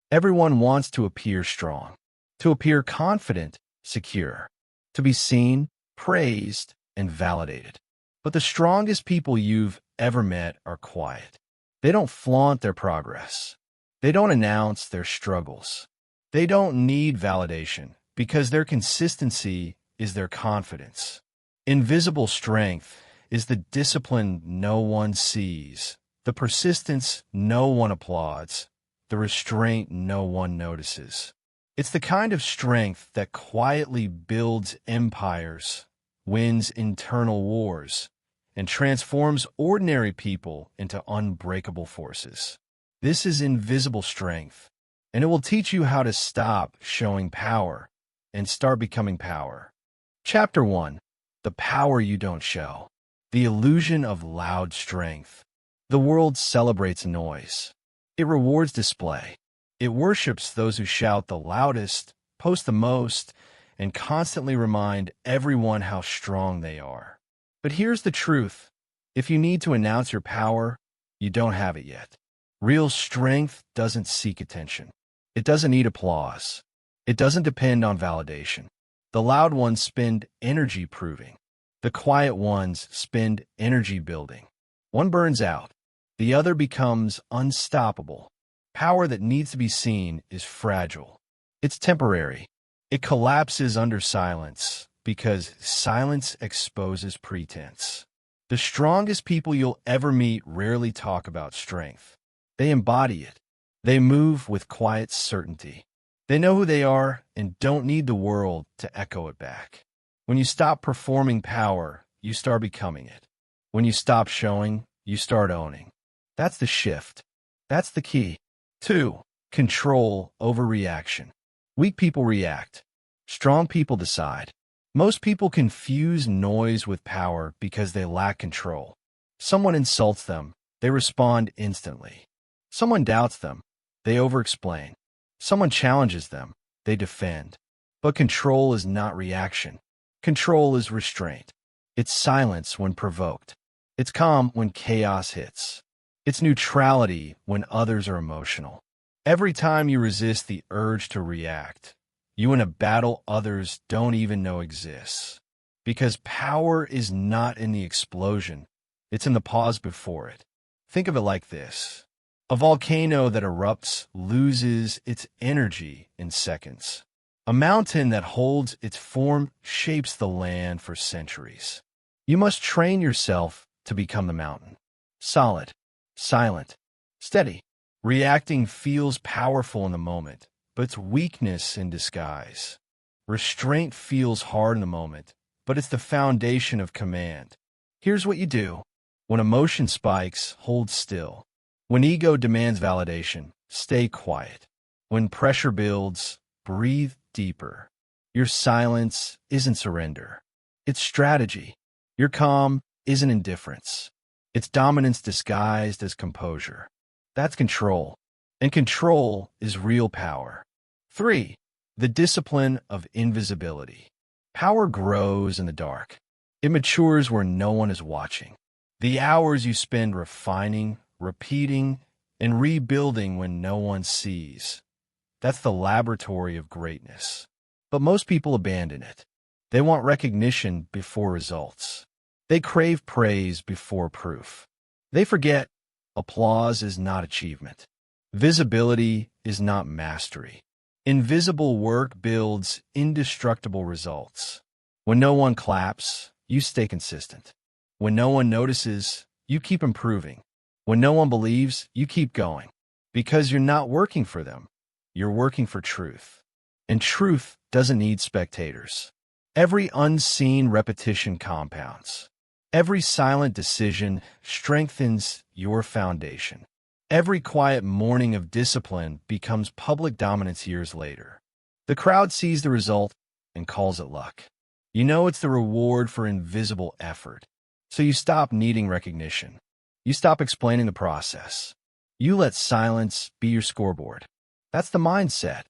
Everyone wants to appear strong, to appear confident, secure, to be seen, praised, and validated. But the strongest people you've ever met are quiet. They don't flaunt their progress. They don't announce their struggles. They don't need validation because their consistency is their confidence. Invisible strength is the discipline no one sees, the persistence no one applauds, the restraint no one notices. It's the kind of strength that quietly builds empires, wins internal wars, and transforms ordinary people into unbreakable forces. This is invisible strength, and it will teach you how to stop showing power and start becoming power. Chapter 1. The Power You Don't Show. The Illusion of Loud Strength. The world celebrates noise. It rewards display. It worships those who shout the loudest, post the most, and constantly remind everyone how strong they are. But here's the truth. If you need to announce your power, you don't have it yet. Real strength doesn't seek attention. It doesn't need applause. It doesn't depend on validation. The loud ones spend energy proving. The quiet ones spend energy building. One burns out. The other becomes unstoppable. Power that needs to be seen is fragile. It's temporary. It collapses under silence because silence exposes pretense. The strongest people you'll ever meet rarely talk about strength. They embody it. They move with quiet certainty. They know who they are and don't need the world to echo it back. When you stop performing power, you start becoming it. When you stop showing, you start owning. That's the shift. That's the key. 2. Control over reaction. Weak people react. Strong people decide. Most people confuse noise with power because they lack control. Someone insults them, they respond instantly. Someone doubts them, they over-explain. Someone challenges them, they defend. But control is not reaction. Control is restraint. It's silence when provoked. It's calm when chaos hits. It's neutrality when others are emotional. Every time you resist the urge to react, you win a battle others don't even know exists. Because power is not in the explosion, it's in the pause before it. Think of it like this. A volcano that erupts loses its energy in seconds. A mountain that holds its form shapes the land for centuries. You must train yourself to become the mountain. Solid, silent, steady. Reacting feels powerful in the moment, but it's weakness in disguise. Restraint feels hard in the moment, but it's the foundation of command. Here's what you do. When emotion spikes, hold still. When ego demands validation, stay quiet. When pressure builds, breathe deeper. Your silence isn't surrender. It's strategy. Your calm isn't indifference. It's dominance disguised as composure. That's control. And control is real power. 3. The discipline of invisibility. Power grows in the dark. It matures where no one is watching. The hours you spend refining, repeating, and rebuilding when no one sees. That's the laboratory of greatness. But most people abandon it. They want recognition before results. They crave praise before proof. They forget applause is not achievement. Visibility is not mastery. Invisible work builds indestructible results. When no one claps, you stay consistent. When no one notices, you keep improving. When no one believes, you keep going. Because you're not working for them. You're working for truth. And truth doesn't need spectators. Every unseen repetition compounds. Every silent decision strengthens your foundation. Every quiet morning of discipline becomes public dominance years later. The crowd sees the result and calls it luck. You know it's the reward for invisible effort. So you stop needing recognition. You stop explaining the process. You let silence be your scoreboard. That's the mindset.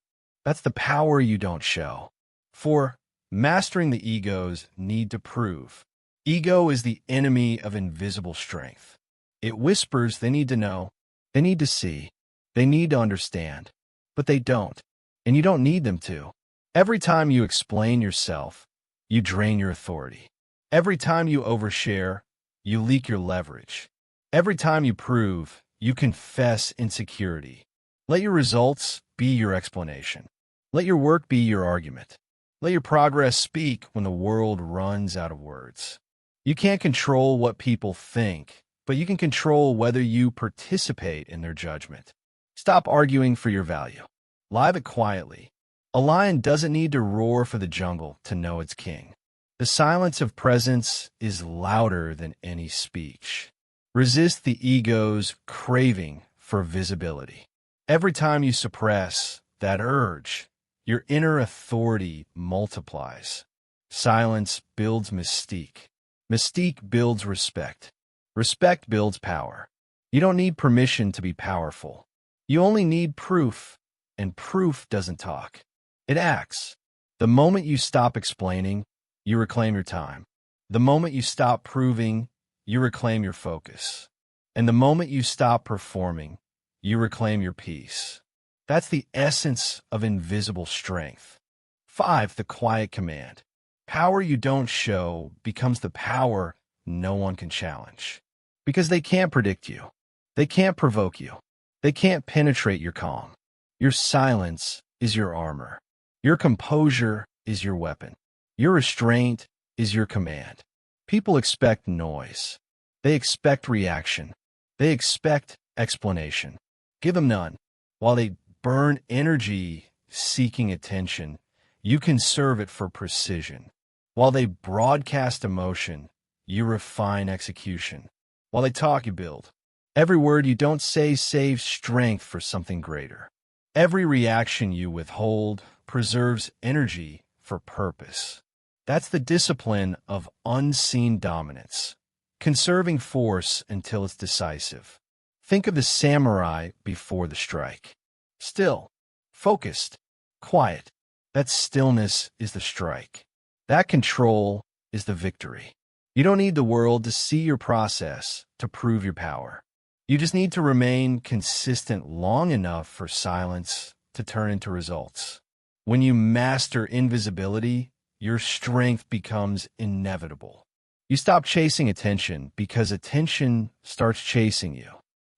That's the power you don't show. 4. Mastering the ego's need to prove. Ego is the enemy of invisible strength. It whispers they need to know, they need to see, they need to understand. but they don't, and you don't need them to. Every time you explain yourself, you drain your authority. Every time you overshare, you leak your leverage. Every time you prove, you confess insecurity. Let your results be your explanation. Let your work be your argument. Let your progress speak when the world runs out of words. You can't control what people think, but you can control whether you participate in their judgment. Stop arguing for your value. Live it quietly. A lion doesn't need to roar for the jungle to know it's king. The silence of presence is louder than any speech. Resist the ego's craving for visibility. Every time you suppress that urge, your inner authority multiplies. Silence builds mystique. Mystique builds respect. Respect builds power. You don't need permission to be powerful. You only need proof, and proof doesn't talk. It acts. The moment you stop explaining, you reclaim your time. The moment you stop proving, you reclaim your focus. And the moment you stop performing, you reclaim your peace. That's the essence of invisible strength. 5. The quiet command. Power you don't show becomes the power no one can challenge. Because they can't predict you. They can't provoke you. They can't penetrate your calm. Your silence is your armor. Your composure is your weapon. Your restraint is your command. People expect noise. They expect reaction. They expect explanation. Give them none. While they burn energy seeking attention, you conserve it for precision. While they broadcast emotion, you refine execution. While they talk, you build. Every word you don't say saves strength for something greater. Every reaction you withhold preserves energy for purpose. That's the discipline of unseen dominance, conserving force until it's decisive. Think of the samurai before the strike. Still, focused, quiet. That stillness is the strike. That control is the victory. You don't need the world to see your process to prove your power. You just need to remain consistent long enough for silence to turn into results. When you master invisibility, your strength becomes inevitable. You stop chasing attention because attention starts chasing you.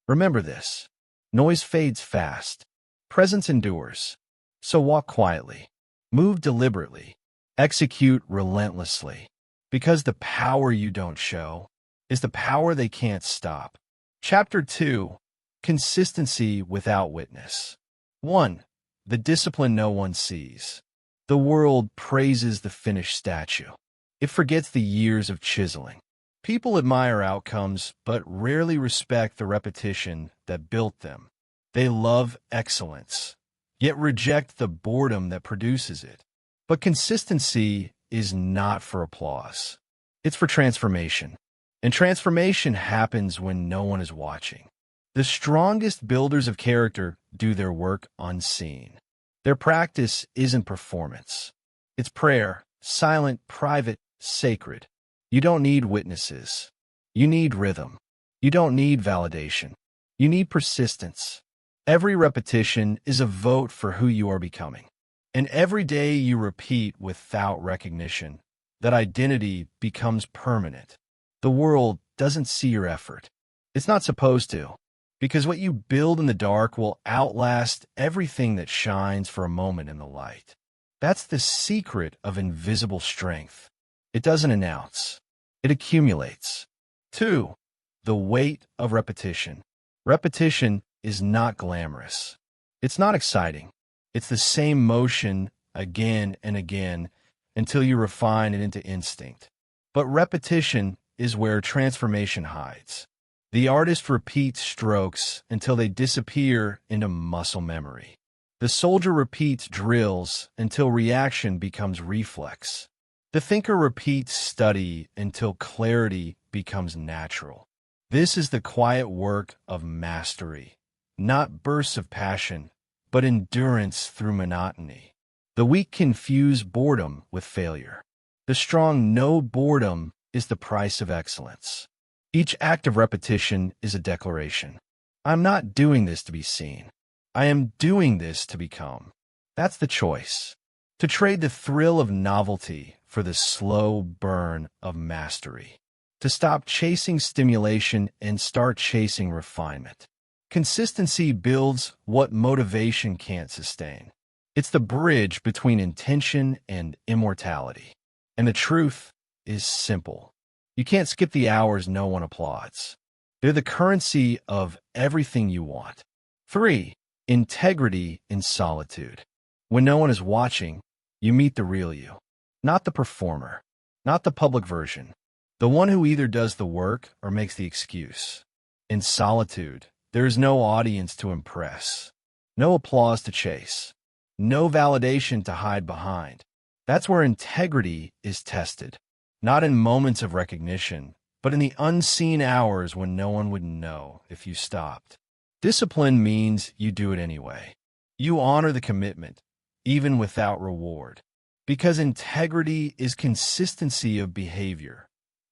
Remember this. Noise fades fast. Presence endures. So walk quietly. Move deliberately. Execute relentlessly. Because the power you don't show is the power they can't stop. Chapter 2. Consistency without witness. 1. The discipline no one sees. The world praises the finished statue. It forgets the years of chiseling. People admire outcomes, but rarely respect the repetition that built them. They love excellence, yet reject the boredom that produces it. But consistency is not for applause. It's for transformation. And transformation happens when no one is watching. The strongest builders of character do their work unseen. Their practice isn't performance. It's prayer, silent, private, sacred. You don't need witnesses. You need rhythm. You don't need validation. You need persistence. Every repetition is a vote for who you are becoming. And every day you repeat without recognition, that identity becomes permanent. The world doesn't see your effort. It's not supposed to, because what you build in the dark will outlast everything that shines for a moment in the light. That's the secret of invisible strength. It doesn't announce. It accumulates. 2. The weight of repetition. Repetition is not glamorous. It's not exciting. It's the same motion again and again until you refine it into instinct. But repetition is where transformation hides. The artist repeats strokes until they disappear into muscle memory. The soldier repeats drills until reaction becomes reflex. The thinker repeats study until clarity becomes natural. This is the quiet work of mastery, not bursts of passion, but endurance through monotony. The weak confuse boredom with failure. The strong know boredom is the price of excellence. Each act of repetition is a declaration. I'm not doing this to be seen. I am doing this to become. That's the choice. To trade the thrill of novelty for the slow burn of mastery. To stop chasing stimulation and start chasing refinement. Consistency builds what motivation can't sustain. It's the bridge between intention and immortality. And the truth is simple. You can't skip the hours no one applauds. They're the currency of everything you want. 3. Integrity in solitude. When no one is watching, you meet the real you. Not the performer, not the public version. The one who either does the work or makes the excuse. In solitude, there is no audience to impress, no applause to chase, no validation to hide behind. That's where integrity is tested, not in moments of recognition, but in the unseen hours when no one would know if you stopped. Discipline means you do it anyway. You honor the commitment, even without reward, because integrity is consistency of behavior,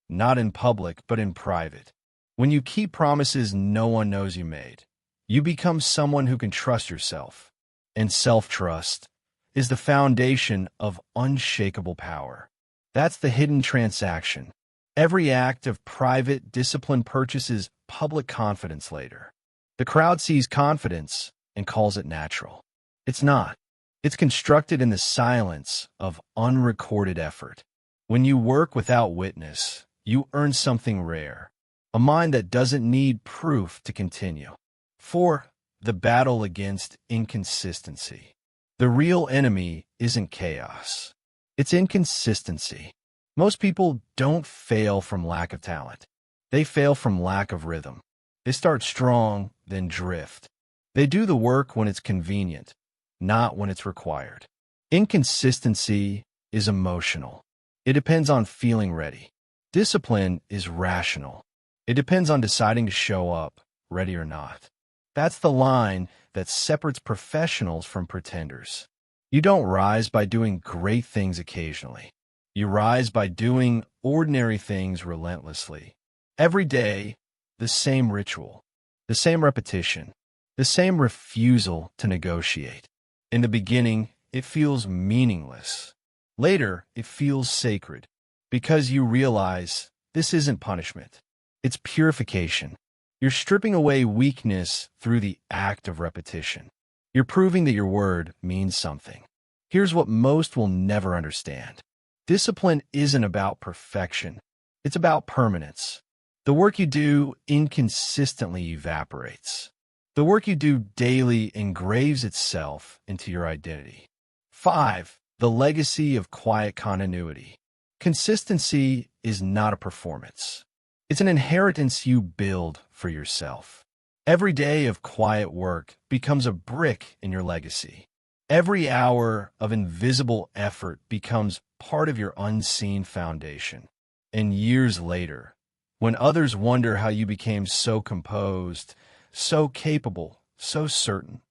not in public but in private. When you keep promises no one knows you made, you become someone who can trust yourself. And self-trust is the foundation of unshakable power. That's the hidden transaction. Every act of private discipline purchases public confidence later. The crowd sees confidence and calls it natural. It's not. It's constructed in the silence of unrecorded effort. When you work without witness, you earn something rare. A mind that doesn't need proof to continue. 4. The battle against inconsistency. The real enemy isn't chaos. It's inconsistency. Most people don't fail from lack of talent. They fail from lack of rhythm. They start strong, then drift. They do the work when it's convenient, not when it's required. Inconsistency is emotional. It depends on feeling ready. Discipline is rational. It depends on deciding to show up, ready or not. That's the line that separates professionals from pretenders. You don't rise by doing great things occasionally. You rise by doing ordinary things relentlessly. Every day, the same ritual, the same repetition, the same refusal to negotiate. In the beginning, it feels meaningless. Later, it feels sacred, because you realize this isn't punishment. It's purification. You're stripping away weakness through the act of repetition. You're proving that your word means something. Here's what most will never understand. Discipline isn't about perfection. It's about permanence. The work you do inconsistently evaporates. The work you do daily engraves itself into your identity. 5. The legacy of quiet continuity. Consistency is not a performance. It's an inheritance you build for yourself. Every day of quiet work becomes a brick in your legacy. Every hour of invisible effort becomes part of your unseen foundation. And years later, when others wonder how you became so composed, so capable, so certain,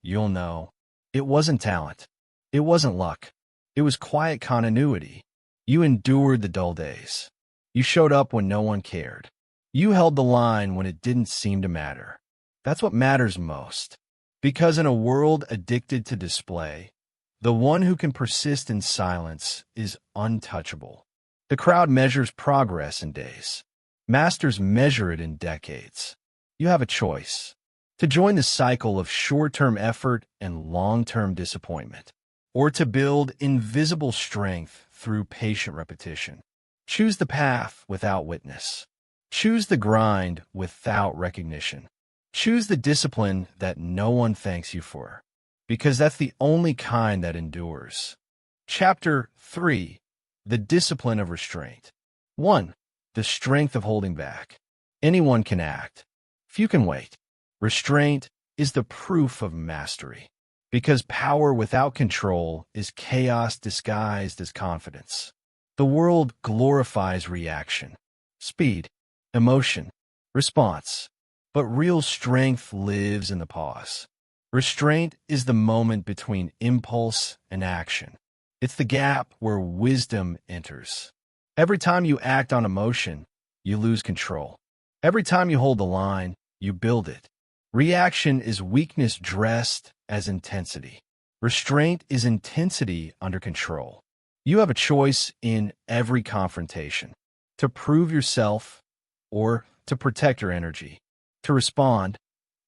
you'll know it wasn't talent. It wasn't luck. It was quiet continuity. You endured the dull days. You showed up when no one cared. You held the line when it didn't seem to matter. That's what matters most. Because in a world addicted to display, the one who can persist in silence is untouchable. The crowd measures progress in days. Masters measure it in decades. You have a choice: to join the cycle of short-term effort and long-term disappointment, or to build invisible strength through patient repetition. Choose the path without witness. Choose the grind without recognition. Choose the discipline that no one thanks you for, because that's the only kind that endures. Chapter 3. The Discipline of Restraint. 1. The strength of holding back. Anyone can act. Few can wait. Restraint is the proof of mastery, because power without control is chaos disguised as confidence. The world glorifies reaction, speed, emotion, response, but real strength lives in the pause. Restraint is the moment between impulse and action. It's the gap where wisdom enters. Every time you act on emotion, you lose control. Every time you hold the line, you build it. Reaction is weakness dressed as intensity. Restraint is intensity under control. You have a choice in every confrontation: to prove yourself or to protect your energy, to respond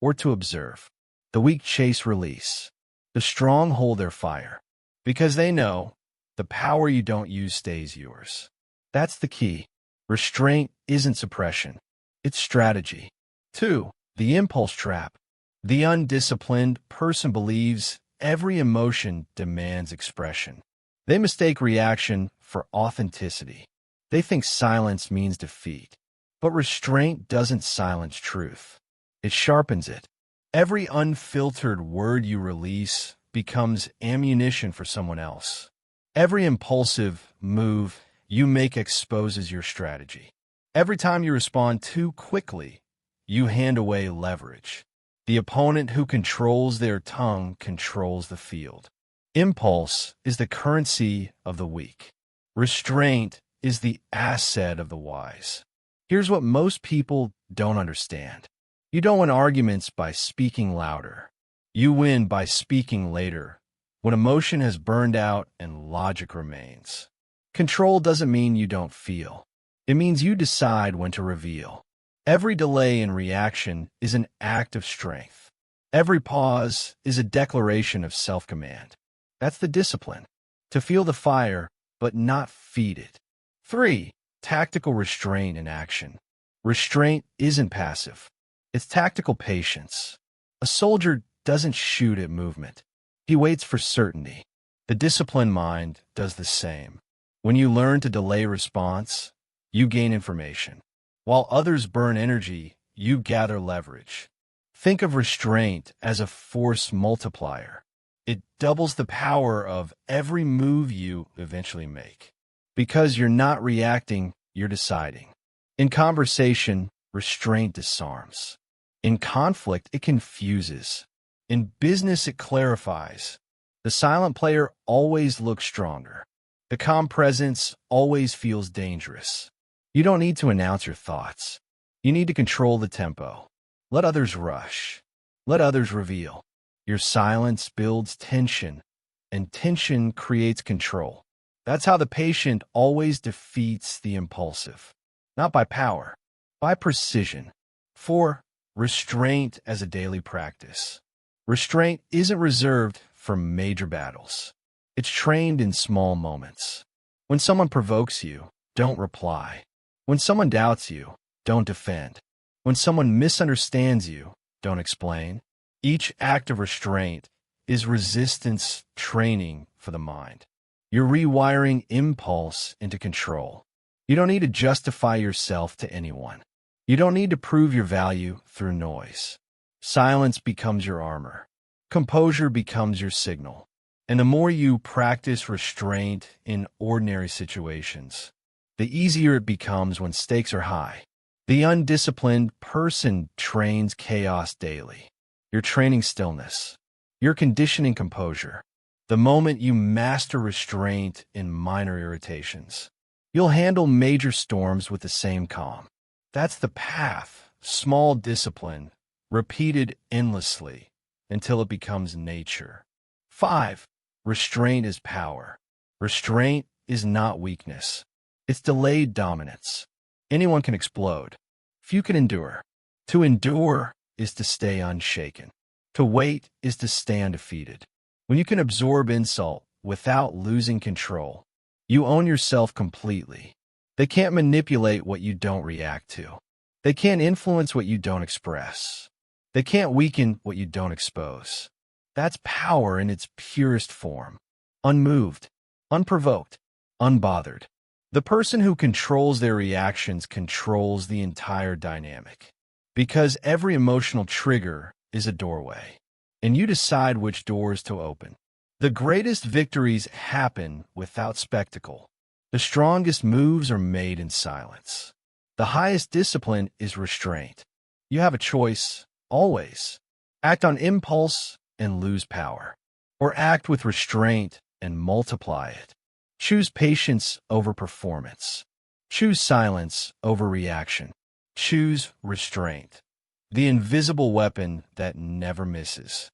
or to observe. The weak chase release. The strong hold their fire because they know the power you don't use stays yours. That's the key. Restraint isn't suppression. It's strategy. 2. The impulse trap. The undisciplined person believes every emotion demands expression. They mistake reaction for authenticity. They think silence means defeat. But restraint doesn't silence truth. It sharpens it. Every unfiltered word you release becomes ammunition for someone else. Every impulsive move you make exposes your strategy. Every time you respond too quickly, you hand away leverage. The opponent who controls their tongue controls the field. Impulse is the currency of the weak. Restraint is the asset of the wise. Here's what most people don't understand. You don't win arguments by speaking louder. You win by speaking later, when emotion has burned out and logic remains. Control doesn't mean you don't feel. It means you decide when to reveal. Every delay in reaction is an act of strength. Every pause is a declaration of self-command. That's the discipline. To feel the fire, but not feed it. 3. Tactical restraint in action. Restraint isn't passive. It's tactical patience. A soldier doesn't shoot at movement. He waits for certainty. The disciplined mind does the same. When you learn to delay response, you gain information. While others burn energy, you gather leverage. Think of restraint as a force multiplier. It doubles the power of every move you eventually make. Because you're not reacting, you're deciding. In conversation, restraint disarms. In conflict, it confuses. In business, it clarifies. The silent player always looks stronger. The calm presence always feels dangerous. You don't need to announce your thoughts. You need to control the tempo. Let others rush. Let others reveal. Your silence builds tension, and tension creates control. That's how the patient always defeats the impulsive. Not by power, by precision. 4. Restraint as a daily practice. Restraint isn't reserved for major battles. It's trained in small moments. When someone provokes you, don't reply. When someone doubts you, don't defend. When someone misunderstands you, don't explain. Each act of restraint is resistance training for the mind. You're rewiring impulse into control. You don't need to justify yourself to anyone. You don't need to prove your value through noise. Silence becomes your armor. Composure becomes your signal. And the more you practice restraint in ordinary situations, the easier it becomes when stakes are high. The undisciplined person trains chaos daily. You're training stillness. You're conditioning composure. The moment you master restraint in minor irritations, you'll handle major storms with the same calm. That's the path. Small discipline, repeated endlessly until it becomes nature. 5. Restraint is power. Restraint is not weakness. It's delayed dominance. Anyone can explode. Few can endure. To endure is to stay unshaken. To wait is to stay undefeated. When you can absorb insult without losing control, you own yourself completely. They can't manipulate what you don't react to. They can't influence what you don't express. They can't weaken what you don't expose. That's power in its purest form. Unmoved, unprovoked, unbothered. The person who controls their reactions controls the entire dynamic. Because every emotional trigger is a doorway, and you decide which doors to open. The greatest victories happen without spectacle. The strongest moves are made in silence. The highest discipline is restraint. You have a choice, always. Act on impulse and lose power, or act with restraint and multiply it. Choose patience over performance. Choose silence over reaction. Choose restraint. the invisible weapon that never misses.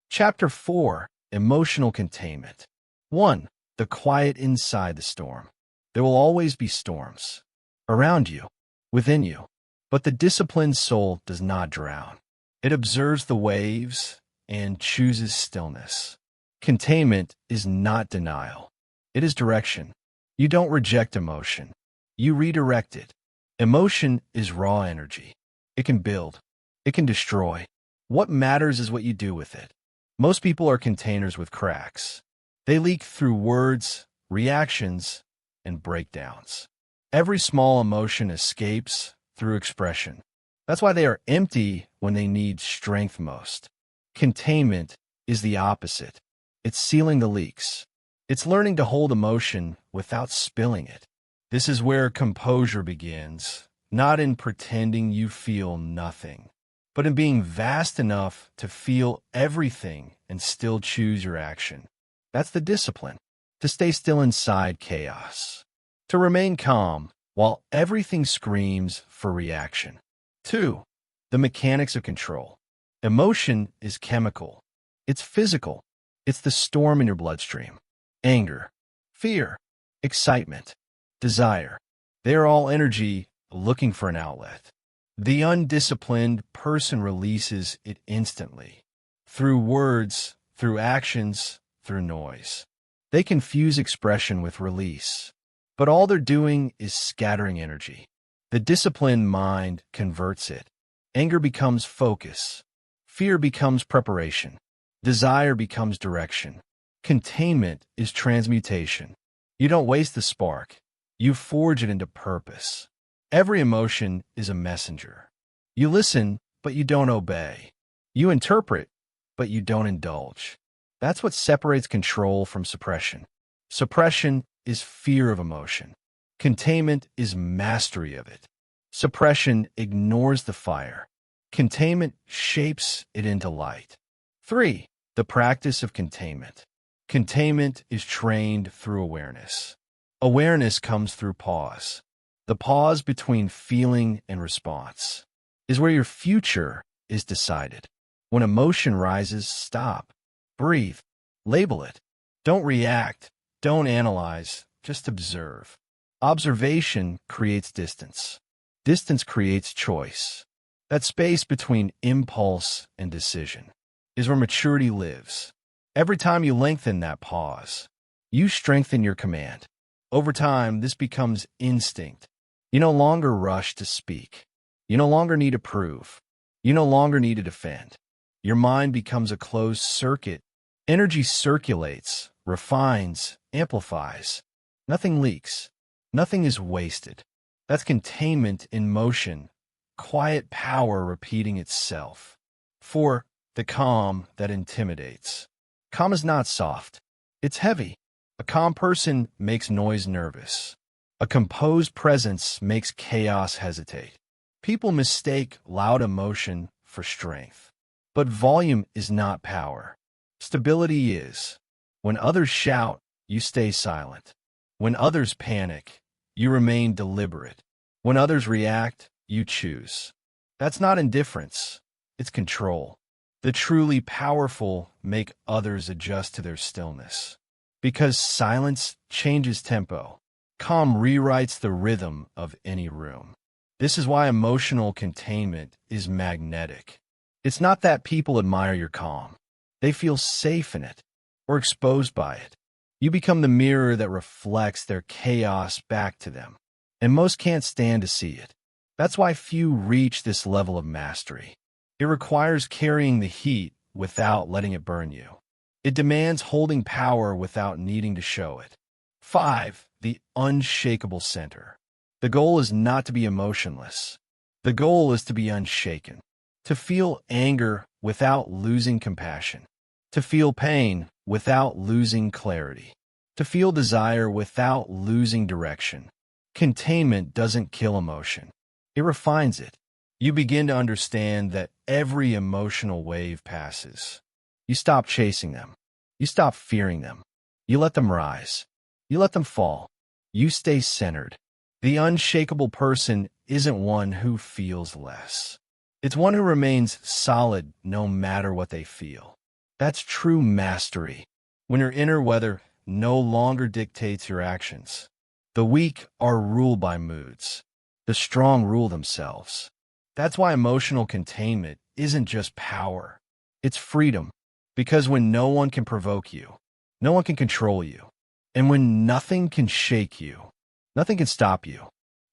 Chapter 4: Emotional Containment. 1. The quiet inside the storm. There will always be storms. Around you, within you. But the disciplined soul does not drown. It observes the waves and chooses stillness. Containment is not denial. It is direction. You don't reject emotion. You redirect it. Emotion is raw energy. It can build. It can destroy. What matters is what you do with it. Most people are containers with cracks. They leak through words, reactions, and breakdowns. Every small emotion escapes through expression. That's why they are empty when they need strength most. Containment is the opposite. It's sealing the leaks. It's learning to hold emotion without spilling it. This is where composure begins, not in pretending you feel nothing, but in being vast enough to feel everything and still choose your action. That's the discipline, to stay still inside chaos, to remain calm while everything screams for reaction. 2. The mechanics of control. Emotion is chemical. It's physical. It's the storm in your bloodstream. Anger, fear, excitement, desire. They are all energy looking for an outlet. The undisciplined person releases it instantly. Through words, through actions, through noise. They confuse expression with release. But all they're doing is scattering energy. The disciplined mind converts it. Anger becomes focus. Fear becomes preparation. Desire becomes direction. Containment is transmutation. You don't waste the spark. You forge it into purpose. Every emotion is a messenger. You listen, but you don't obey. You interpret, but you don't indulge. That's what separates control from suppression. Suppression is fear of emotion. Containment is mastery of it. Suppression ignores the fire. Containment shapes it into light. 3. The practice of containment. Containment is trained through awareness. Awareness comes through pause. The pause between feeling and response is where your future is decided. When emotion rises, stop. Breathe. Label it. Don't react. Don't analyze. Just observe. Observation creates distance. Distance creates choice. That space between impulse and decision is where maturity lives. Every time you lengthen that pause, you strengthen your command. Over time, this becomes instinct. You no longer rush to speak. You no longer need to prove. You no longer need to defend. Your mind becomes a closed circuit. Energy circulates, refines, amplifies. Nothing leaks. Nothing is wasted. That's containment in motion, quiet power repeating itself. 4. The calm that intimidates. Calm is not soft. It's heavy. A calm person makes noise nervous. A composed presence makes chaos hesitate. People mistake loud emotion for strength. But volume is not power. Stability is. When others shout, you stay silent. When others panic, you remain deliberate. When others react, you choose. That's not indifference. It's control. The truly powerful make others adjust to their stillness. Because silence changes tempo. Calm rewrites the rhythm of any room. This is why emotional containment is magnetic. It's not that people admire your calm. They feel safe in it or exposed by it. You become the mirror that reflects their chaos back to them. And most can't stand to see it. That's why few reach this level of mastery. It requires carrying the heat without letting it burn you. It demands holding power without needing to show it. 5. The unshakable center. The goal is not to be emotionless. The goal is to be unshaken. To feel anger without losing compassion. To feel pain without losing clarity. To feel desire without losing direction. Containment doesn't kill emotion. It refines it. You begin to understand that every emotional wave passes. You stop chasing them. You stop fearing them. You let them rise. You let them fall. You stay centered. The unshakable person isn't one who feels less. It's one who remains solid no matter what they feel. That's true mastery, when your inner weather no longer dictates your actions. The weak are ruled by moods. The strong rule themselves. That's why emotional containment isn't just power. It's freedom. Because when no one can provoke you, no one can control you. And when nothing can shake you, nothing can stop you.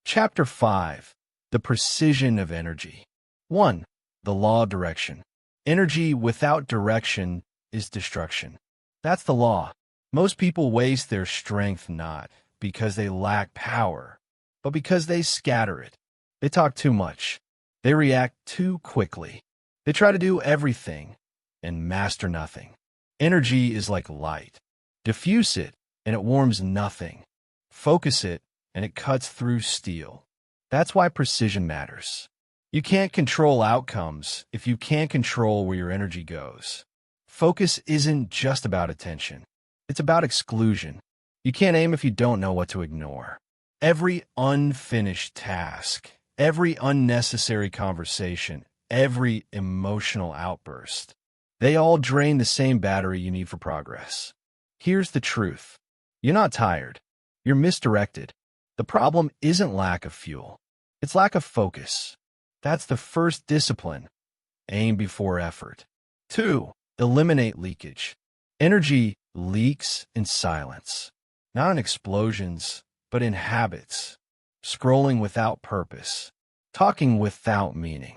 Chapter 5. The Precision of Energy. 1. The Law of Direction. Energy without direction is destruction. That's the law. Most people waste their strength not because they lack power, but because they scatter it. They talk too much. They react too quickly. They try to do everything and master nothing. Energy is like light. Diffuse it, and it warms nothing. Focus it, and it cuts through steel. That's why precision matters. You can't control outcomes if you can't control where your energy goes. Focus isn't just about attention. It's about exclusion. You can't aim if you don't know what to ignore. Every unfinished task, every unnecessary conversation, every emotional outburst, they all drain the same battery you need for progress. Here's the truth. You're not tired. You're misdirected. The problem isn't lack of fuel. It's lack of focus. That's the first discipline. Aim before effort. 2. Eliminate leakage. Energy leaks in silence. Not in explosions, but in habits. Scrolling without purpose. Talking without meaning.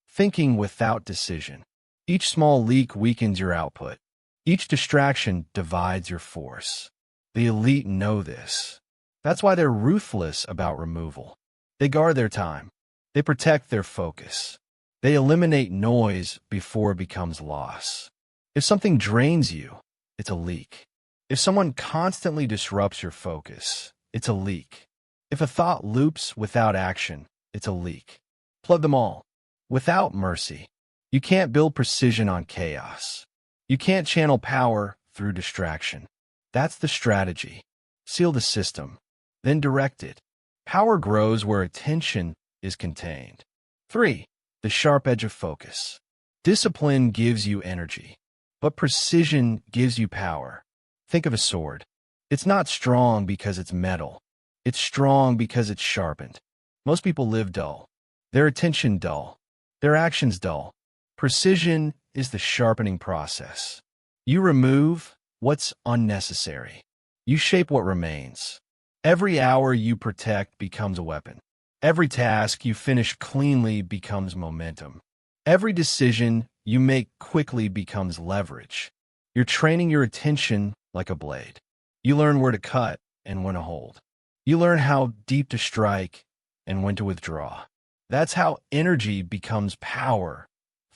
Thinking without decision. Each small leak weakens your output. Each distraction divides your force. The elite know this. That's why they're ruthless about removal. They guard their time. They protect their focus. They eliminate noise before it becomes loss. If something drains you, it's a leak. If someone constantly disrupts your focus, it's a leak. If a thought loops without action, it's a leak. Plug them all. Without mercy. You can't build precision on chaos. You can't channel power through distraction. That's the strategy. Seal the system, then direct it. Power grows where attention is contained. 3. The sharp edge of focus. Discipline gives you energy, but precision gives you power. Think of a sword. It's not strong because it's metal. It's strong because it's sharpened. Most people live dull. Their attention dull. Their actions dull. Precision is the sharpening process. You remove what's unnecessary. You shape what remains. Every hour you protect becomes a weapon. Every task you finish cleanly becomes momentum. Every decision you make quickly becomes leverage. You're training your attention like a blade. You learn where to cut and when to hold. You learn how deep to strike and when to withdraw. That's how energy becomes power,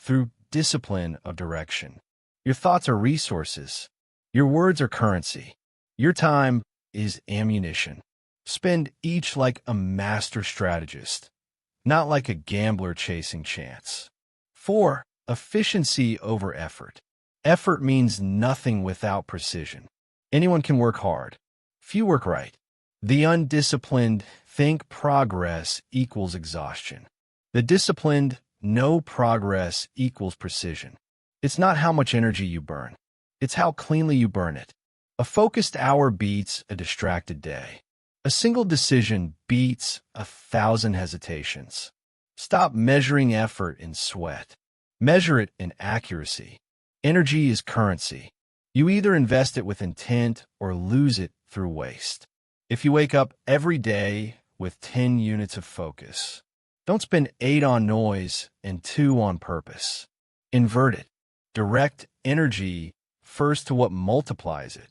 through discipline of direction. Your thoughts are resources. Your words are currency. Your time is ammunition. Spend each like a master strategist, not like a gambler chasing chance. 4. Efficiency over effort. Effort means nothing without precision. Anyone can work hard. Few work right. The undisciplined think progress equals exhaustion. The disciplined know progress equals precision. It's not how much energy you burn. It's how cleanly you burn it. A focused hour beats a distracted day. A single decision beats 1,000 hesitations. Stop measuring effort in sweat. Measure it in accuracy. Energy is currency. You either invest it with intent or lose it through waste. If you wake up every day with 10 units of focus, don't spend 8 on noise and 2 on purpose. Invert it. Direct energy first to what multiplies it.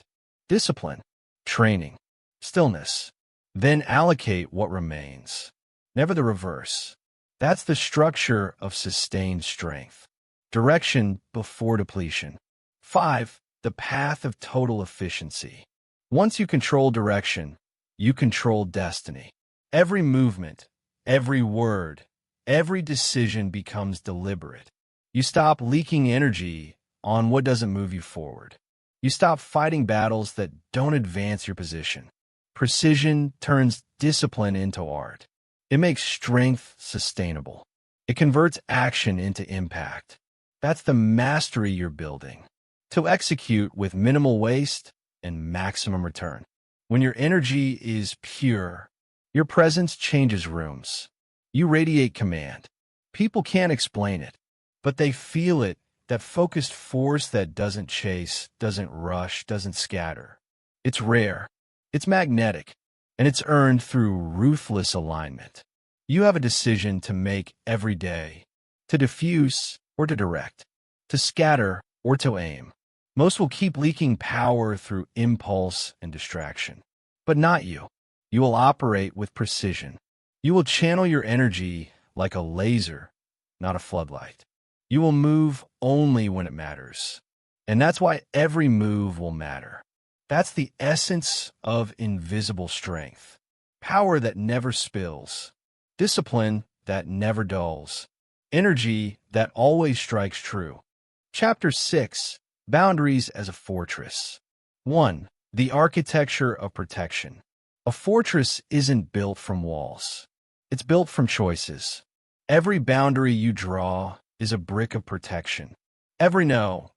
Discipline, training, stillness. Then allocate what remains. Never the reverse. That's the structure of sustained strength. Direction before depletion. 5. The path of total efficiency. Once you control direction, you control destiny. Every movement, every word, every decision becomes deliberate. You stop leaking energy on what doesn't move you forward. You stop fighting battles that don't advance your position. Precision turns discipline into art. It makes strength sustainable. It converts action into impact. That's the mastery you're building. To execute with minimal waste and maximum return. When your energy is pure, your presence changes rooms. You radiate command. People can't explain it, but they feel it, that focused force that doesn't chase, doesn't rush, doesn't scatter. It's rare, it's magnetic, and it's earned through ruthless alignment. You have a decision to make every day, to diffuse or to direct, to scatter or to aim. Most will keep leaking power through impulse and distraction. But not you. You will operate with precision. You will channel your energy like a laser, not a floodlight. You will move only when it matters. And that's why every move will matter. That's the essence of invisible strength. Power that never spills. Discipline that never dulls. Energy that always strikes true. Chapter 6. Boundaries as a Fortress. 1. The Architecture of Protection. A fortress isn't built from walls. It's built from choices. Every boundary you draw is a brick of protection. Every no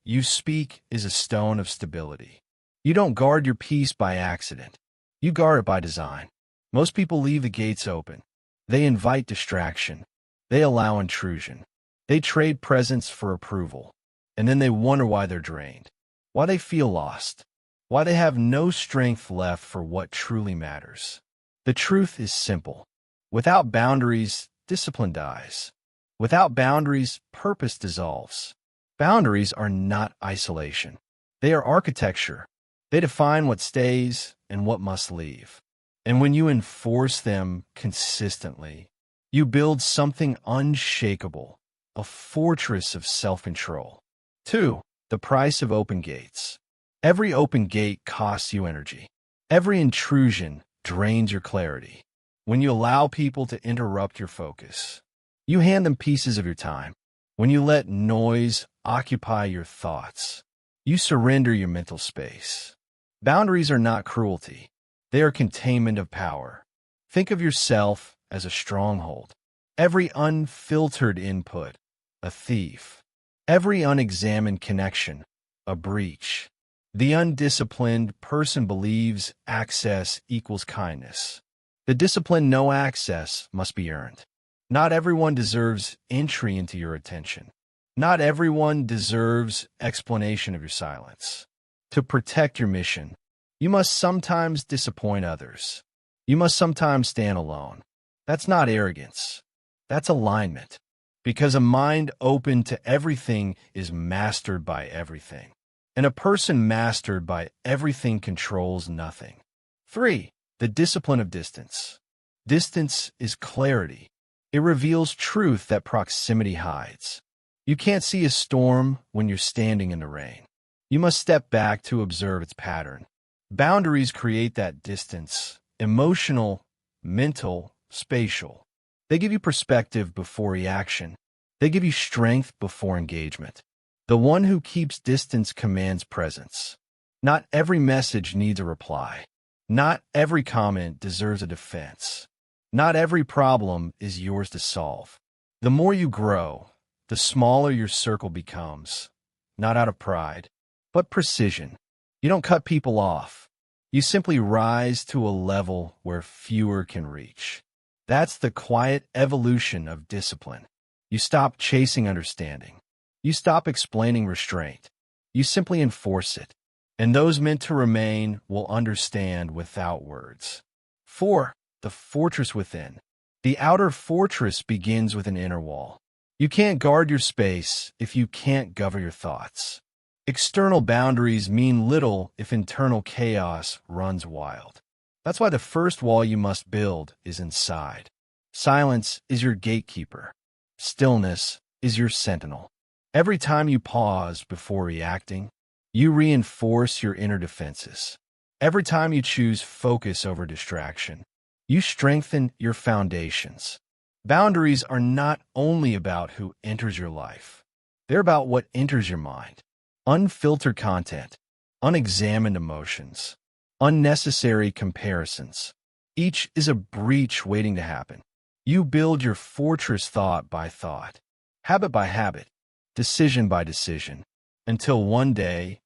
you speak is a stone of stability. You don't guard your peace by accident. You guard it by design. Most people leave the gates open. They invite distraction. They allow intrusion. They trade presence for approval. And then they wonder why they're drained, why they feel lost, why they have no strength left for what truly matters. The truth is simple. Without boundaries, discipline dies. Without boundaries, purpose dissolves. Boundaries are not isolation. They are architecture. They define what stays and what must leave. And when you enforce them consistently, you build something unshakable, a fortress of self-control. 2. The price of open gates. Every open gate costs you energy. Every intrusion drains your clarity. When you allow people to interrupt your focus, you hand them pieces of your time. When you let noise occupy your thoughts, you surrender your mental space. Boundaries are not cruelty. They are containment of power. Think of yourself as a stronghold. Every unfiltered input, a thief. Every unexamined connection, a breach. The undisciplined person believes access equals kindness. The disciplined know access must be earned. Not everyone deserves entry into your attention. Not everyone deserves explanation of your silence. To protect your mission, you must sometimes disappoint others. You must sometimes stand alone. That's not arrogance. That's alignment. Because a mind open to everything is mastered by everything. And a person mastered by everything controls nothing. 3. The discipline of distance. Distance is clarity. It reveals truth that proximity hides. You can't see a storm when you're standing in the rain. You must step back to observe its pattern. Boundaries create that distance, emotional, mental, spatial. They give you perspective before reaction. They give you strength before engagement. The one who keeps distance commands presence. Not every message needs a reply. Not every comment deserves a defense. Not every problem is yours to solve. The more you grow, the smaller your circle becomes, not out of pride, but precision. You don't cut people off. You simply rise to a level where fewer can reach. That's the quiet evolution of discipline. You stop chasing understanding. You stop explaining restraint. You simply enforce it. And those meant to remain will understand without words. 4. The fortress within. The outer fortress begins with an inner wall. You can't guard your space if you can't govern your thoughts. External boundaries mean little if internal chaos runs wild. That's why the first wall you must build is inside. Silence is your gatekeeper. Stillness is your sentinel. Every time you pause before reacting, you reinforce your inner defenses. Every time you choose focus over distraction, you strengthen your foundations. Boundaries are not only about who enters your life. They're about what enters your mind. Unfiltered content, unexamined emotions, unnecessary comparisons. Each is a breach waiting to happen. You build your fortress thought by thought, habit by habit, decision by decision, until one day,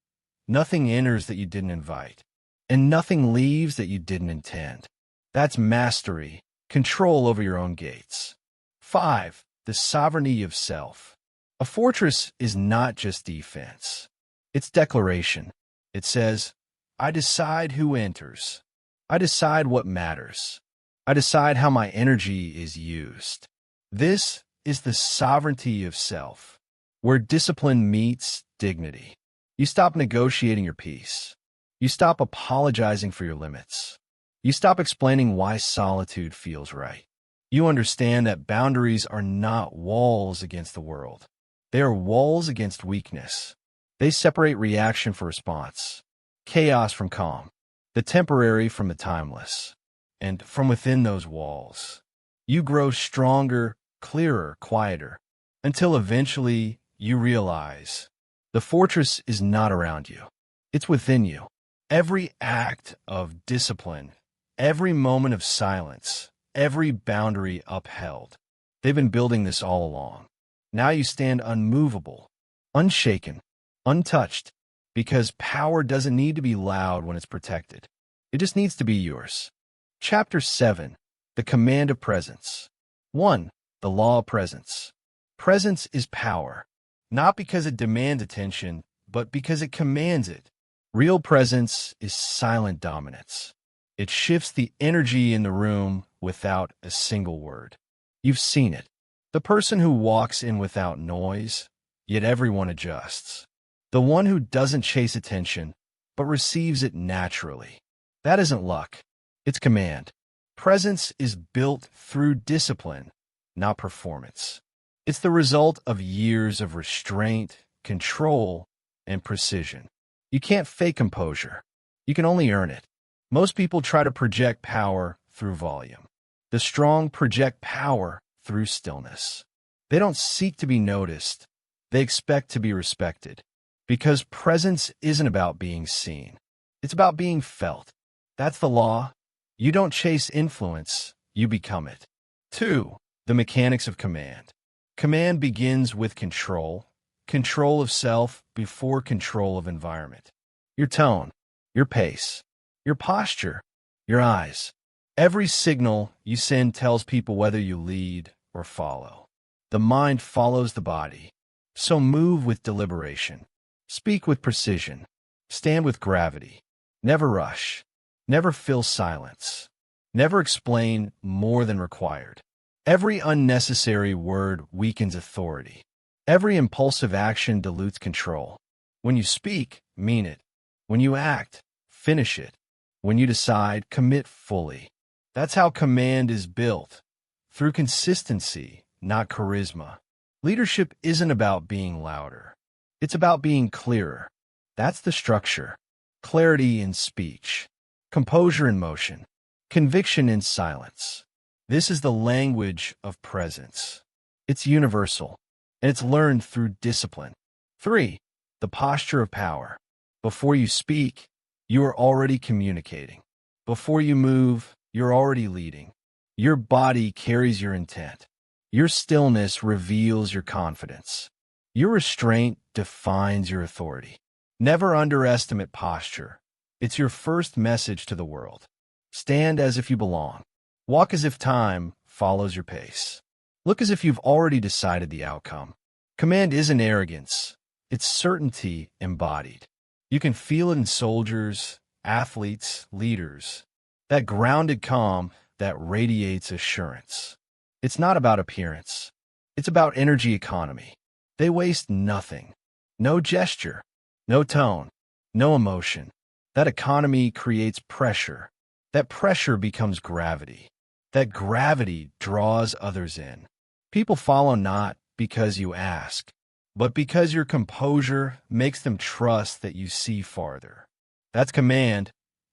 nothing enters that you didn't invite, and nothing leaves that you didn't intend. That's mastery, control over your own gates. 5. The sovereignty of self. A fortress is not just defense. It's declaration. It says, I decide who enters. I decide what matters. I decide how my energy is used. This is the sovereignty of self, where discipline meets dignity. You stop negotiating your peace. You stop apologizing for your limits. You stop explaining why solitude feels right. You understand that boundaries are not walls against the world. They are walls against weakness. They separate reaction from response, chaos from calm, the temporary from the timeless. And from within those walls, you grow stronger, clearer, quieter, until eventually you realize the fortress is not around you. It's within you. Every act of discipline, every moment of silence, every boundary upheld. They've been building this all along. Now you stand unmovable, unshaken, untouched, because power doesn't need to be loud when it's protected. It just needs to be yours. Chapter 7. The Command of Presence. 1. The Law of Presence. Presence is power, not because it demands attention, but because it commands it. Real presence is silent dominance. It shifts the energy in the room without a single word. You've seen it. The person who walks in without noise, yet everyone adjusts. The one who doesn't chase attention, but receives it naturally. That isn't luck. It's command. Presence is built through discipline, not performance. It's the result of years of restraint, control, and precision. You can't fake composure. You can only earn it. Most people try to project power through volume. The strong project power through stillness. They don't seek to be noticed. They expect to be respected. Because presence isn't about being seen. It's about being felt. That's the law. You don't chase influence, you become it. 2. The mechanics of command. Command begins with control. Control of self before control of environment. Your tone, your pace, your posture, your eyes. Every signal you send tells people whether you lead or follow. The mind follows the body. So move with deliberation. Speak with precision. Stand with gravity. Never rush. Never fill silence. Never explain more than required. Every unnecessary word weakens authority. Every impulsive action dilutes control. When you speak, mean it. When you act, finish it. When you decide, commit fully. That's how command is built. Through consistency, not charisma. Leadership isn't about being louder. It's about being clearer. That's the structure. Clarity in speech. Composure in motion. Conviction in silence. This is the language of presence. It's universal, and it's learned through discipline. 3. The posture of power. Before you speak, you are already communicating. Before you move, you're already leading. Your body carries your intent. Your stillness reveals your confidence. Your restraint defines your authority. Never underestimate posture. It's your first message to the world. Stand as if you belong. Walk as if time follows your pace. Look as if you've already decided the outcome. Command isn't arrogance. It's certainty embodied. You can feel it in soldiers, athletes, leaders. That grounded calm that radiates assurance. It's not about appearance. It's about energy economy. They waste nothing. No gesture, no tone, no emotion. That economy creates pressure. That pressure becomes gravity. That gravity draws others in. People follow not because you ask, but because your composure makes them trust that you see farther. That's command,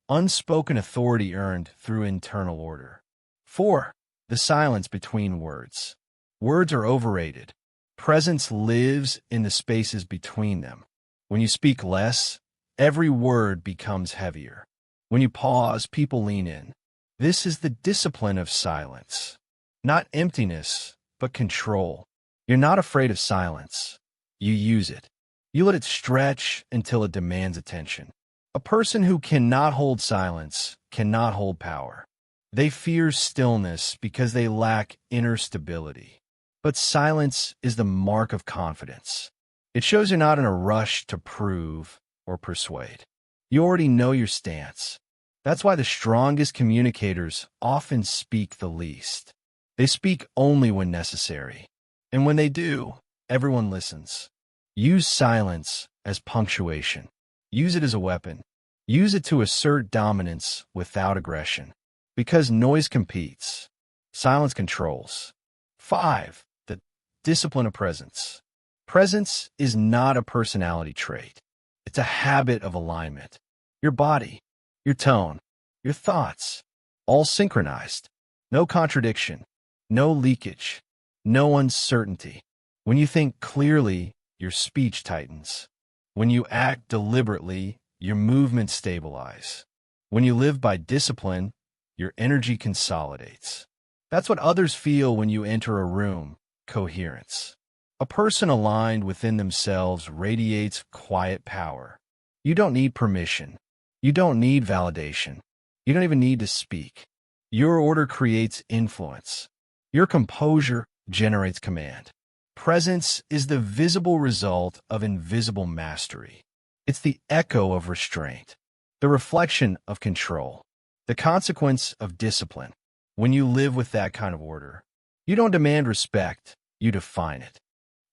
unspoken authority earned through internal order. 4. The silence between words. Words are overrated. Presence lives in the spaces between them. When you speak less, every word becomes heavier. When you pause, people lean in. This is the discipline of silence. Not emptiness, but control. You're not afraid of silence. You use it. You let it stretch until it demands attention. A person who cannot hold silence cannot hold power. They fear stillness because they lack inner stability. But silence is the mark of confidence. It shows you're not in a rush to prove or persuade. You already know your stance. That's why the strongest communicators often speak the least. They speak only when necessary. And when they do, everyone listens. Use silence as punctuation. Use it as a weapon. Use it to assert dominance without aggression. Because noise competes, silence controls. 5. The discipline of presence. Presence is not a personality trait. It's a habit of alignment. Your body, your tone, your thoughts, all synchronized. No contradiction, no leakage, no uncertainty. When you think clearly, your speech tightens. When you act deliberately, your movements stabilize. When you live by discipline, your energy consolidates. That's what others feel when you enter a room, coherence. A person aligned within themselves radiates quiet power. You don't need permission. You don't need validation. You don't even need to speak. Your order creates influence. Your composure generates command. Presence is the visible result of invisible mastery. It's the echo of restraint, the reflection of control, the consequence of discipline. When you live with that kind of order, you don't demand respect, you define it.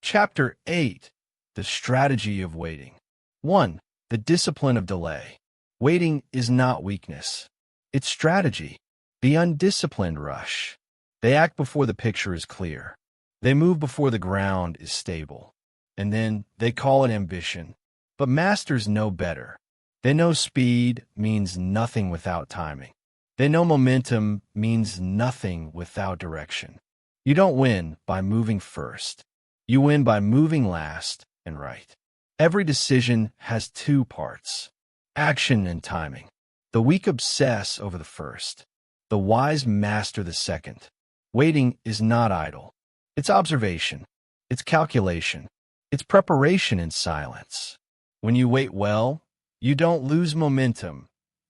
Chapter 8. The Strategy of Waiting. 1. The Discipline of Delay. Waiting is not weakness. It's strategy. The undisciplined rush. They act before the picture is clear. They move before the ground is stable. And then they call it ambition. But masters know better. They know speed means nothing without timing. They know momentum means nothing without direction. You don't win by moving first. You win by moving last and right. Every decision has two parts, action and timing. The weak obsess over the first. The wise master the second. Waiting is not idle. It's observation. It's calculation. It's preparation in silence. When you wait well, you don't lose momentum.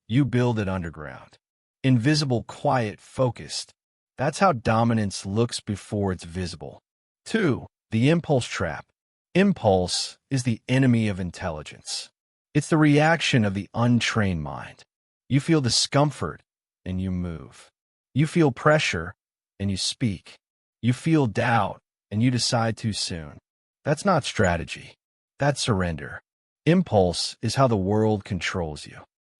You build it underground. Invisible, quiet, focused. That's how dominance looks before it's visible. 2. The impulse trap. Impulse is the enemy of intelligence. It's the reaction of the untrained mind. You feel discomfort and you move. You feel pressure and you speak. You feel doubt and you decide too soon. That's not strategy. That's surrender. Impulse is how the world controls you.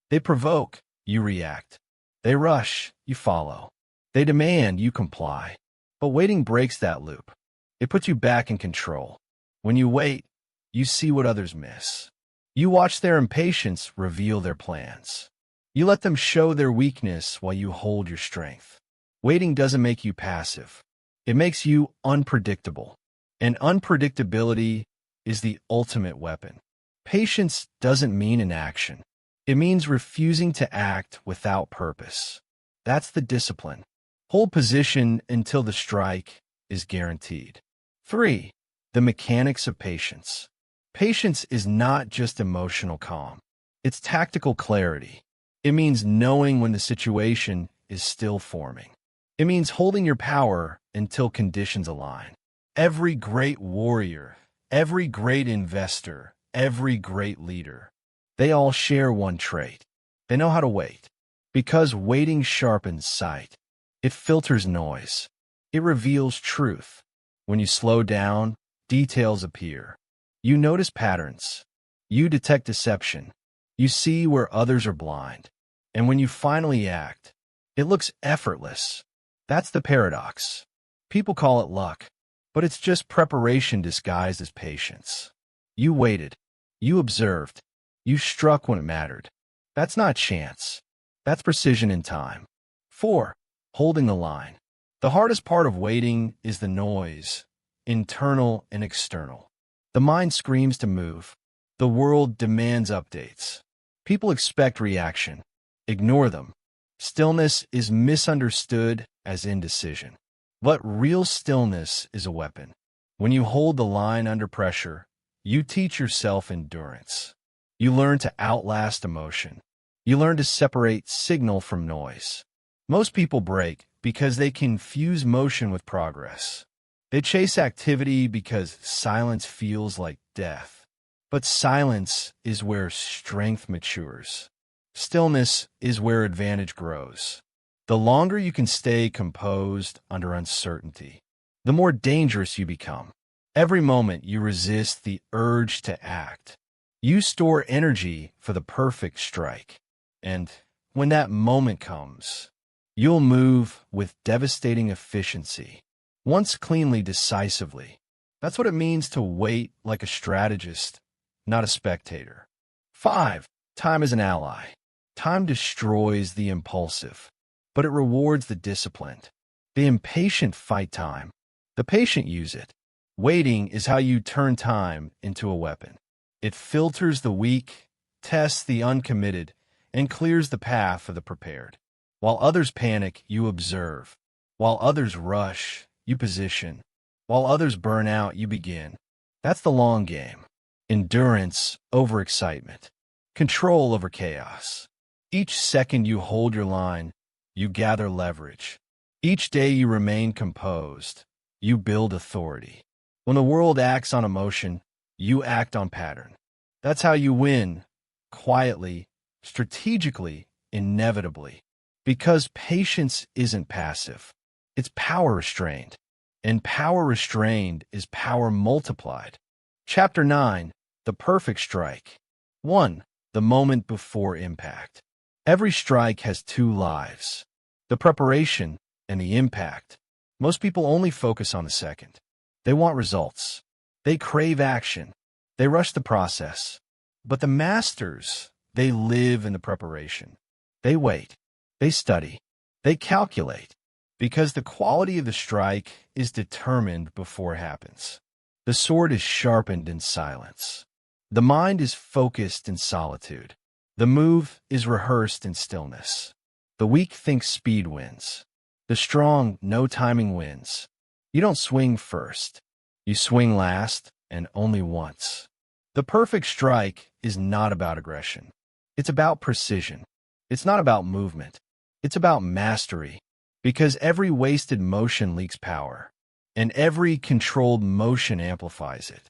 They provoke, you react. They rush, you follow. They demand, you comply. But waiting breaks that loop. It puts you back in control. When you wait, you see what others miss. You watch their impatience reveal their plans. You let them show their weakness while you hold your strength. Waiting doesn't make you passive. It makes you unpredictable. And unpredictability is the ultimate weapon. Patience doesn't mean inaction. It means refusing to act without purpose. That's the discipline. Hold position until the strike is guaranteed. 3. The mechanics of patience. Patience is not just emotional calm. It's tactical clarity. It means knowing when the situation is still forming. It means holding your power until conditions align. Every great warrior, every great investor, every great leader, they all share one trait. They know how to wait. Because waiting sharpens sight. It filters noise. It reveals truth. When you slow down, details appear. You notice patterns. You detect deception. You see where others are blind. And when you finally act, it looks effortless. That's the paradox. People call it luck, but it's just preparation disguised as patience. You waited. You observed. You struck when it mattered. That's not chance. That's precision in time. 4. Holding the line. The hardest part of waiting is the noise, internal and external. The mind screams to move. The world demands updates. People expect reaction. Ignore them. Stillness is misunderstood as indecision. But real stillness is a weapon. When you hold the line under pressure, you teach yourself endurance. You learn to outlast emotion. You learn to separate signal from noise. Most people break because they confuse motion with progress. They chase activity because silence feels like death. But silence is where strength matures. Stillness is where advantage grows. The longer you can stay composed under uncertainty, the more dangerous you become. Every moment you resist the urge to act. You store energy for the perfect strike. And when that moment comes, you'll move with devastating efficiency, once cleanly, decisively. That's what it means to wait like a strategist, not a spectator. 5. Time is an ally. Time destroys the impulsive, but it rewards the disciplined. The impatient fight time. The patient use it. Waiting is how you turn time into a weapon. It filters the weak, tests the uncommitted, and clears the path for the prepared. While others panic, you observe. While others rush, you position. While others burn out, you begin. That's the long game. Endurance over excitement. Control over chaos. Each second you hold your line, you gather leverage. Each day you remain composed, you build authority. When the world acts on emotion, you act on pattern. That's how you win, quietly, strategically, inevitably. Because patience isn't passive. It's power restrained. And power restrained is power multiplied. Chapter 9. The Perfect Strike. 1. The moment before impact. Every strike has two lives. The preparation and the impact. Most people only focus on the second. They want results. They crave action. They rush the process. But the masters, they live in the preparation. They wait. They study. They calculate. Because the quality of the strike is determined before it happens. The sword is sharpened in silence. The mind is focused in solitude. The move is rehearsed in stillness. The weak think speed wins. The strong know timing wins. You don't swing first. You swing last and only once. The perfect strike is not about aggression. It's about precision. It's not about movement. It's about mastery. Because every wasted motion leaks power, and every controlled motion amplifies it.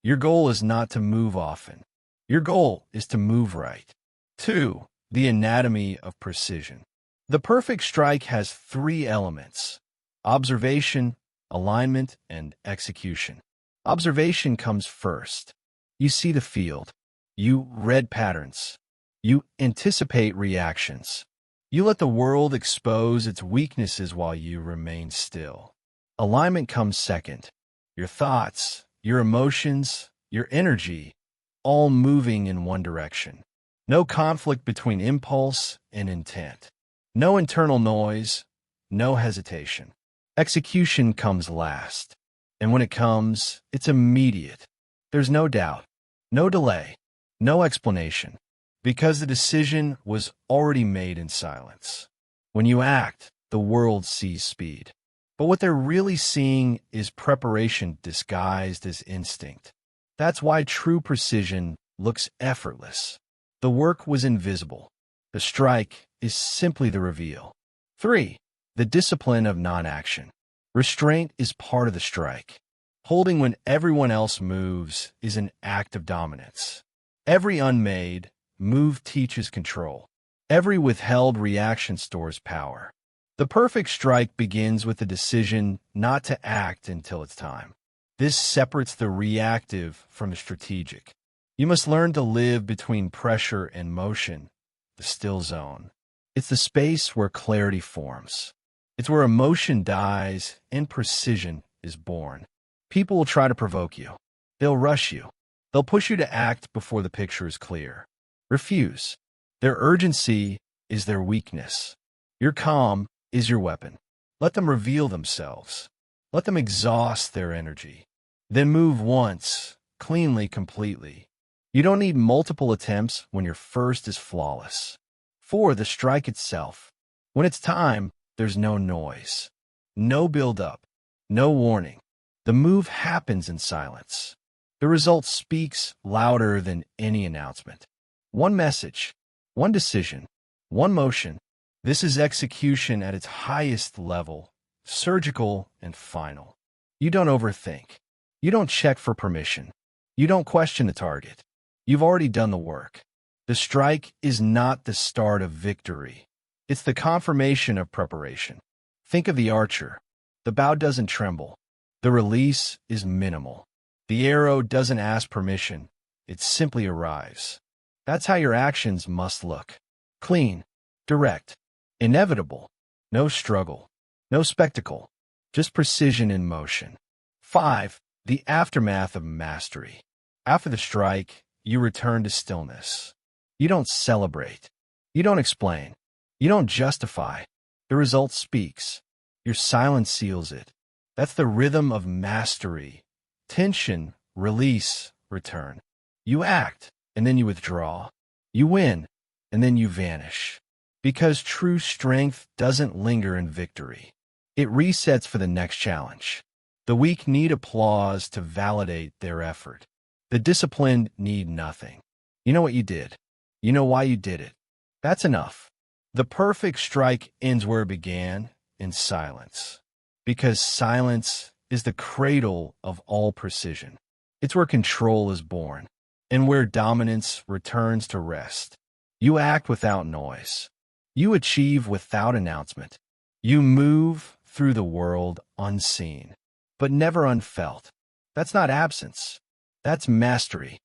Your goal is not to move often. Your goal is to move right. 2. The anatomy of precision. The perfect strike has 3 elements: observation, alignment, and execution. Observation comes first. You see the field. You read patterns. You anticipate reactions. You let the world expose its weaknesses while you remain still. Alignment comes second. Your thoughts, your emotions, your energy, all moving in one direction. No conflict between impulse and intent. No internal noise, no hesitation. Execution comes last. And when it comes, it's immediate. There's no doubt, no delay, no explanation. Because the decision was already made in silence. When you act, the world sees speed. But what they're really seeing is preparation disguised as instinct. That's why true precision looks effortless. The work was invisible. The strike is simply the reveal. 3. The discipline of non-action. Restraint is part of the strike. Holding when everyone else moves is an act of dominance. Every unmade move teaches control. Every withheld reaction stores power. The perfect strike begins with the decision not to act until it's time. This separates the reactive from the strategic. You must learn to live between pressure and motion, the still zone. It's the space where clarity forms. It's where emotion dies and precision is born. People will try to provoke you. They'll rush you. They'll push you to act before the picture is clear. Refuse. Their urgency is their weakness. Your calm is your weapon. Let them reveal themselves. Let them exhaust their energy. Then move once, cleanly, completely. You don't need multiple attempts when your first is flawless. 4. The strike itself. When it's time, there's no noise. No build-up, no warning. The move happens in silence. The result speaks louder than any announcement. One message, one decision, one motion. This is execution at its highest level, surgical and final. You don't overthink. You don't check for permission. You don't question the target. You've already done the work. The strike is not the start of victory. It's the confirmation of preparation. Think of the archer. The bow doesn't tremble. The release is minimal. The arrow doesn't ask permission. It simply arrives. That's how your actions must look. Clean, direct, inevitable. No struggle, no spectacle, just precision in motion. 5. The aftermath of mastery. After the strike, you return to stillness. You don't celebrate. You don't explain. You don't justify. The result speaks. Your silence seals it. That's the rhythm of mastery. Tension, release, return. You act, and then you withdraw. You win, and then you vanish. Because true strength doesn't linger in victory. It resets for the next challenge. The weak need applause to validate their effort. The disciplined need nothing. You know what you did. You know why you did it. That's enough. The perfect strike ends where it began, in silence. Because silence is the cradle of all precision. It's where control is born, and where dominance returns to rest. You act without noise. You achieve without announcement. You move through the world unseen, but never unfelt. That's not absence. That's mastery.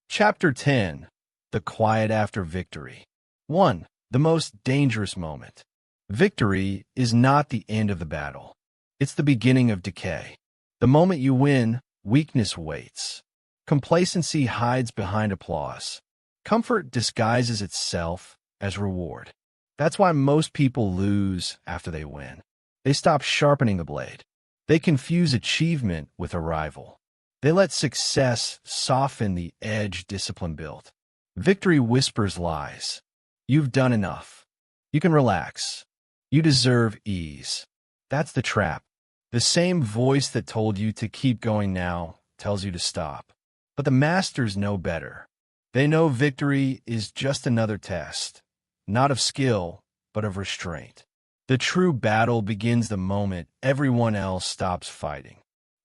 Chapter 10. The Quiet After Victory. 1. The most dangerous moment. Victory is not the end of the battle. It's the beginning of decay. The moment you win, weakness waits. Complacency hides behind applause. Comfort disguises itself as reward. That's why most people lose after they win. They stop sharpening the blade. They confuse achievement with arrival. They let success soften the edge discipline built. Victory whispers lies. You've done enough. You can relax. You deserve ease. That's the trap. The same voice that told you to keep going now tells you to stop. But the masters know better. They know victory is just another test, not of skill, but of restraint. The true battle begins the moment everyone else stops fighting.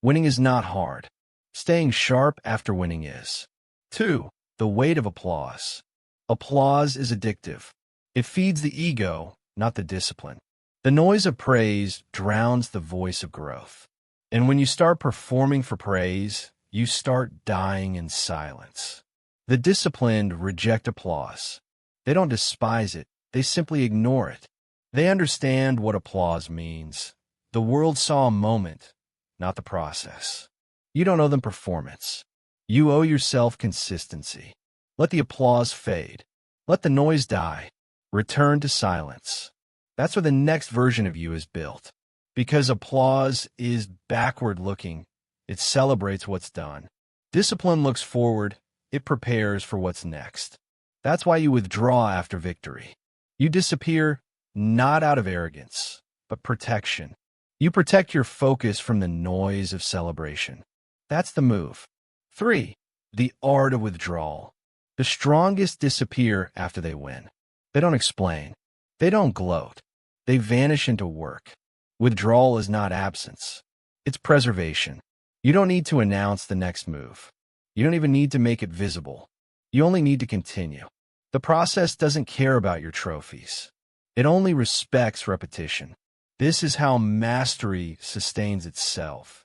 Winning is not hard. Staying sharp after winning is. 2. The weight of applause. Applause is addictive. It feeds the ego, not the discipline. The noise of praise drowns the voice of growth. And when you start performing for praise, you start dying in silence. The disciplined reject applause. They don't despise it. They simply ignore it. They understand what applause means. The world saw a moment, not the process. You don't owe them performance. You owe yourself consistency. Let the applause fade. Let the noise die. Return to silence. That's where the next version of you is built. Because applause is backward-looking. It celebrates what's done. Discipline looks forward. It prepares for what's next. That's why you withdraw after victory. You disappear not out of arrogance, but protection. You protect your focus from the noise of celebration. That's the move. 3. The art of withdrawal. The strongest disappear after they win. They don't explain. They don't gloat. They vanish into work. Withdrawal is not absence. It's preservation. You don't need to announce the next move. You don't even need to make it visible. You only need to continue. The process doesn't care about your trophies. It only respects repetition. This is how mastery sustains itself.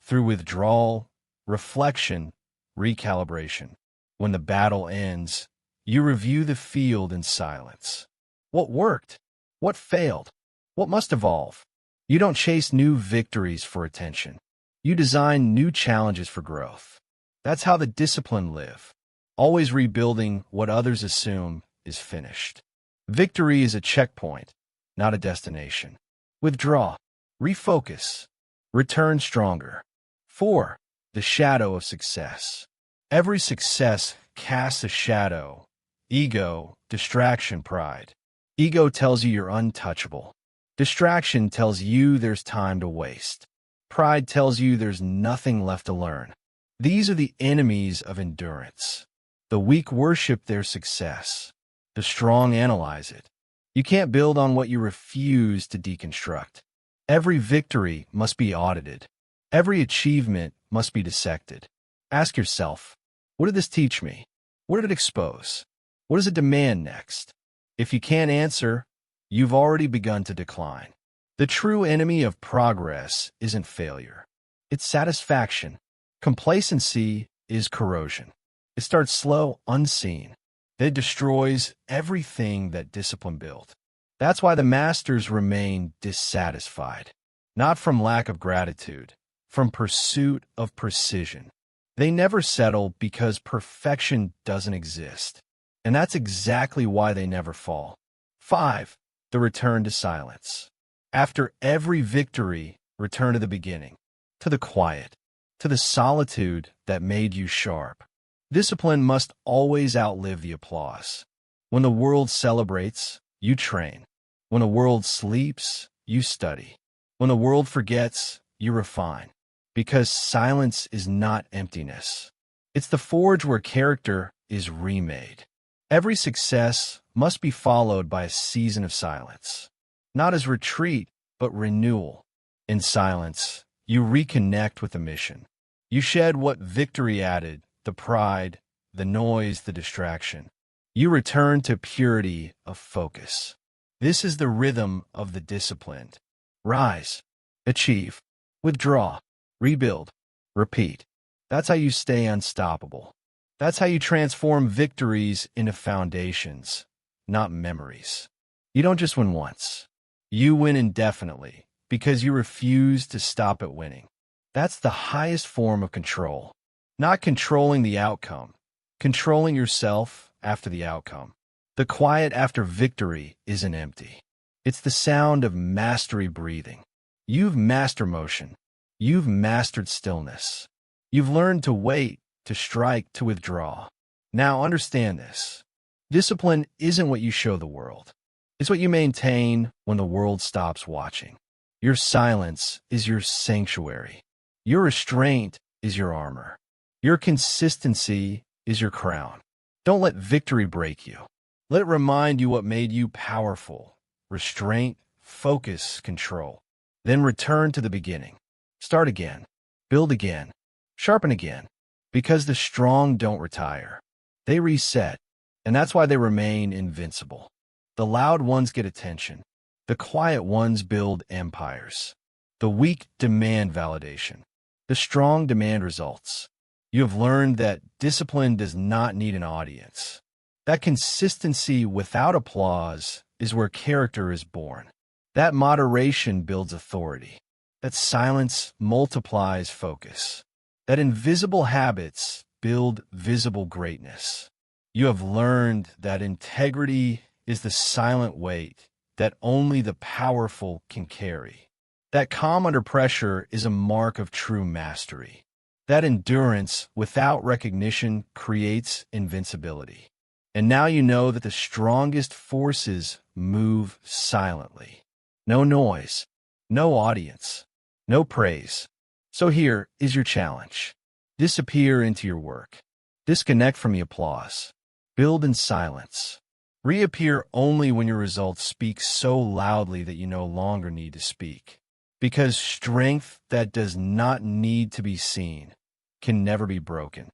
Through withdrawal, reflection, recalibration. When the battle ends, you review the field in silence. What worked? What failed? What must evolve? You don't chase new victories for attention. You design new challenges for growth. That's how the disciplined live, always rebuilding what others assume is finished. Victory is a checkpoint, not a destination. Withdraw, refocus, return stronger. 4. The shadow of success. Every success casts a shadow. Ego, distraction, pride. Ego tells you you're untouchable. Distraction tells you there's time to waste. Pride tells you there's nothing left to learn. These are the enemies of endurance. The weak worship their success. The strong analyze it. You can't build on what you refuse to deconstruct. Every victory must be audited. Every achievement must be dissected. Ask yourself, what did this teach me? What did it expose? What does it demand next? If you can't answer, you've already begun to decline. The true enemy of progress isn't failure. It's satisfaction. Complacency is corrosion. It starts slow, unseen. It destroys everything that discipline built. That's why the masters remain dissatisfied. Not from lack of gratitude, from pursuit of precision. They never settle because perfection doesn't exist. And that's exactly why they never fall. 5. The return to silence. After every victory, return to the beginning, to the quiet, to the solitude that made you sharp. Discipline must always outlive the applause. When the world celebrates, you train. When the world sleeps, you study. When the world forgets, you refine. Because silence is not emptiness. It's the forge where character is remade. Every success must be followed by a season of silence. Not as retreat, but renewal. In silence, you reconnect with the mission. You shed what victory added, the pride, the noise, the distraction. You return to purity of focus. This is the rhythm of the disciplined. Rise, achieve, withdraw, rebuild, repeat. That's how you stay unstoppable. That's how you transform victories into foundations, not memories. You don't just win once. You win indefinitely because you refuse to stop at winning. That's the highest form of control. Not controlling the outcome, controlling yourself after the outcome. The quiet after victory isn't empty. It's the sound of mastery breathing. You've mastered motion. You've mastered stillness. You've learned to wait, to strike, to withdraw. Now understand this. Discipline isn't what you show the world. It's what you maintain when the world stops watching. Your silence is your sanctuary. Your restraint is your armor. Your consistency is your crown. Don't let victory break you. Let it remind you what made you powerful. Restraint, focus, control. Then return to the beginning. Start again. Build again. Sharpen again. Because the strong don't retire. They reset. And that's why they remain invincible. The loud ones get attention. The quiet ones build empires. The weak demand validation. The strong demand results. You have learned that discipline does not need an audience. That consistency without applause is where character is born. That moderation builds authority. That silence multiplies focus. That invisible habits build visible greatness. You have learned that integrity is the silent weight that only the powerful can carry. That calm under pressure is a mark of true mastery. That endurance without recognition creates invincibility. And now you know that the strongest forces move silently. No noise, no audience, no praise. So here is your challenge. Disappear into your work. Disconnect from the applause. Build in silence. Reappear only when your results speak so loudly that you no longer need to speak. Because strength that does not need to be seen can never be broken.